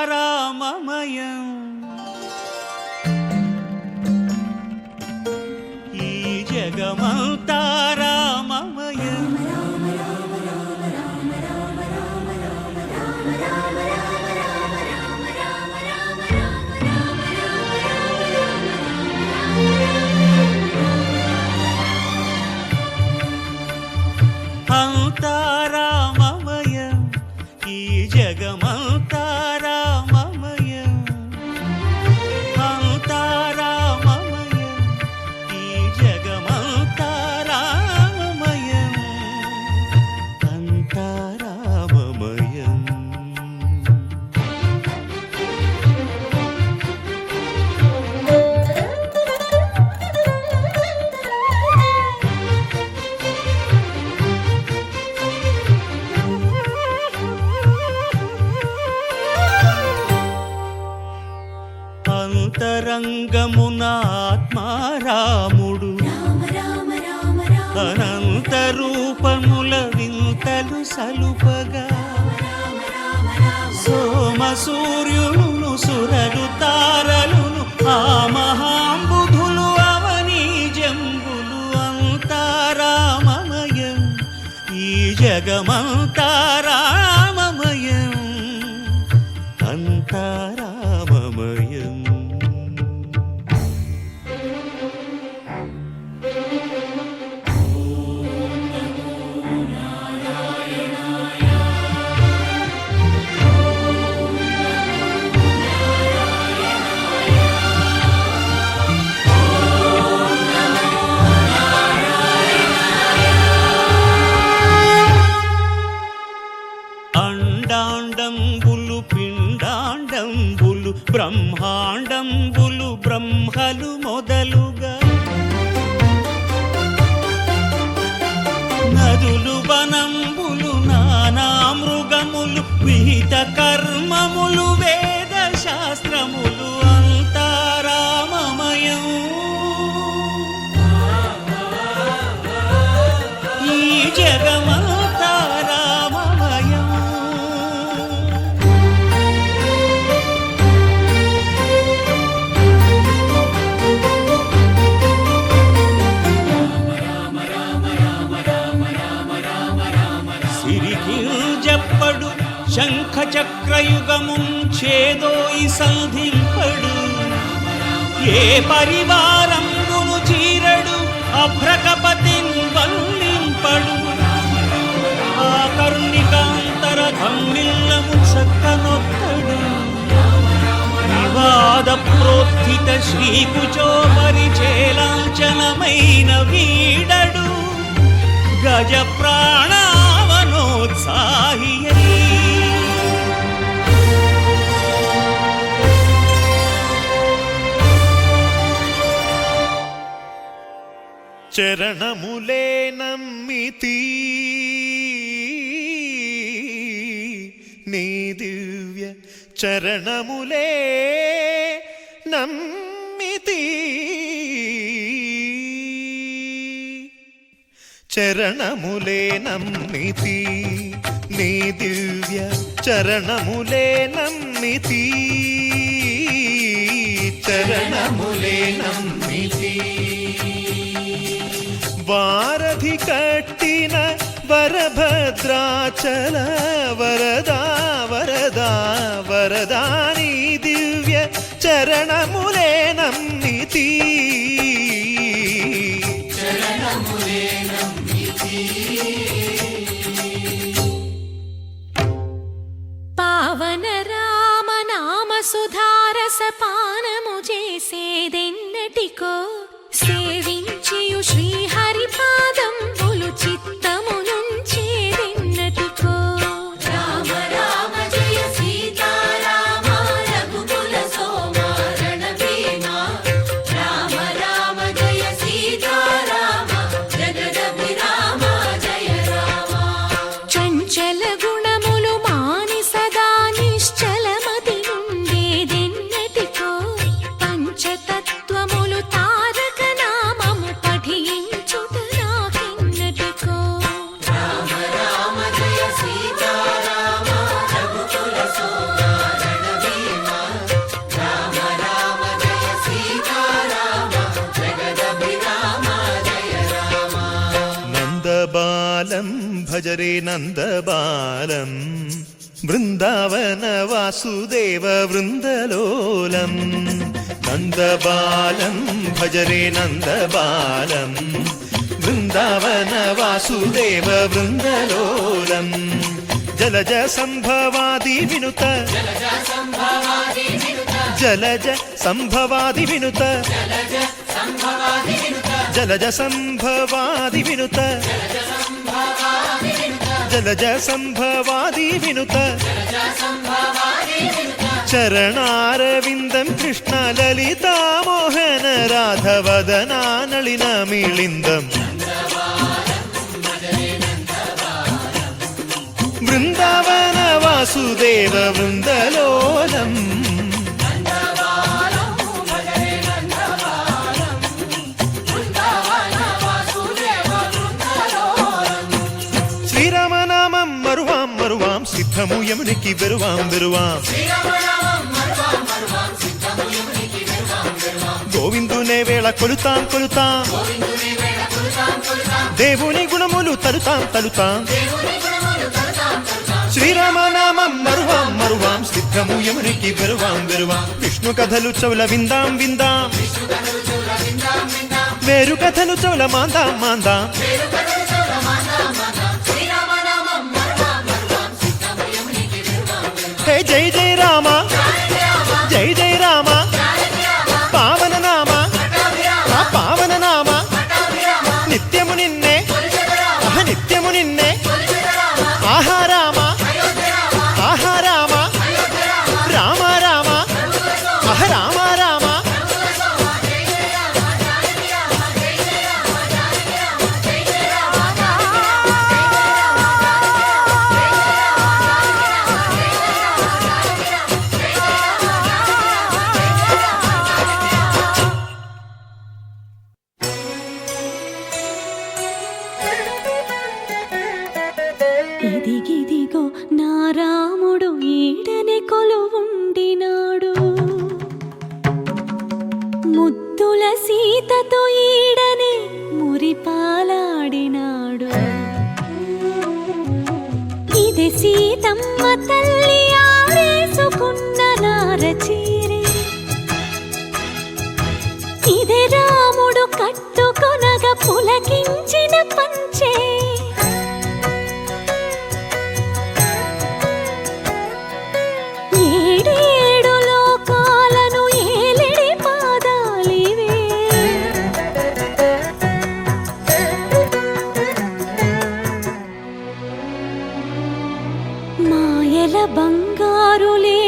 అంతారామమయం ఈ జగమంతారామమయం అంతారామమయం ఈ జగమంతారామమయం అంతారామమయం ఈ జగమంతారామమయం అంతారామమయం అంతరంగమున ఆత్మారాముడు అనంత రూపముల వింతలు సలుపగా సోమ సూర్యులను సురలు తారలును ఆ మహాంబుధులు అవనీ జంబులు అంతారామమయం ఈ జగమంతారామమయం అంతారామమయం అండాండంబులు పిండాండంబులు బ్రహ్మాండంబులు బ్రహ్మలు మొదలుగా నదులు వనంబులు నానా మృగములు విహిత కర్మములు వేద శాస్త్రములు అంతారామమయం ఈ జగమంతారామమయం సిరికింజప్పడు శంఖ చక్రయుగము చేదోయి సంధింపడు ఏ పరివారంబును చీరడు అభ్రకపతిన్ వల్లింపడు ఆ కరుణికాంతర ధమ్మిల్లము చక్కనొక్కడు వివాద ప్రోత్థిత శ్రీకుచో పరిచేలాంఛనమైన వీడడు గజ ప్రాణావనోత్సాహియై చరణములే నమ్మితి నీ దివ్య చరణములే నమ్మితి చరణములే నమ్మితి నీ దివ్య చరణములే నమ్మితి చరణములే నమ్మితి వారధి కట్టిన వరభద్రాచల వరదా వరదా వరదాని దివ్య చరణములే నమ్మితి చరణములే నమ్మితి పావన రామ నామ సుధారస పానము చేసేదెన్నటికో సేవించియు శ్రీహరి పాదంబులు చిత్తము నుంచేదెన్నటికో రామ రామ జయ సీతారామ రఘుకుల సోమ రణభీమ రామ రామ జయ సీతారామ జగదభిరామ జయ రామ చంచల గుణములు మాని సదా నిశ్చలమతి నుండేదెన్నటికో పంచతత్వములు తారక నామము పఠించుట భజరే నందబాలం బృందావన వాసుదేవ వృందలోలం నందబాలం భజరే నందబాలం బృందావన వాసుదేవ వృందలోలం జలజ సంభవాది వినుత జలజ సంభవాది వినుత జలజ సంభవాది వినుత జలజ సంభవాది వినుత చరణారవిందం కృష్ణ లలితా మోహన రాధవదనా నళిన మిళిందం బృందావన వాసుదేవ వృందలోలం శ్రీరామనామం మరువాం మరువాం సిద్ధము యమునికి వెరువాం వెరువాం గోవిందునే వేళ కొలుతాం కొలుతాం దేవుని గుణములు తలుతాం తలుతాం శ్రీరామనామం మరువాం మరువాం సిద్ధము యమునికి వెరువాం వెరువాం విష్ణు కథలు చౌల విందాం విందాం వేరు కథలు చౌల మాందాం మాందాం హే జై జై రామ జై జై రామ పావన నామ ఆ పావన నామ నిత్యము నిన్నే నిత్యము నిన్నే ఆహా రామ ఆహా రామ రామ రామ అహ రామ రామ ఇదిగిదిగో నా రాముడు ఈడనే కొలువుండినాడు ముద్దుల సీతతో ఈడనే మురిపాలాడినాడు ఇది సీతమ్మ తల్లి ఆరేసుకున్న నారచీరే ఇదే రాముడు కట్టుకొనగా పులకించిన పంచే ఏడేడు లోకాలను ఏలిడి పాదాలివే మాయల బంగారులే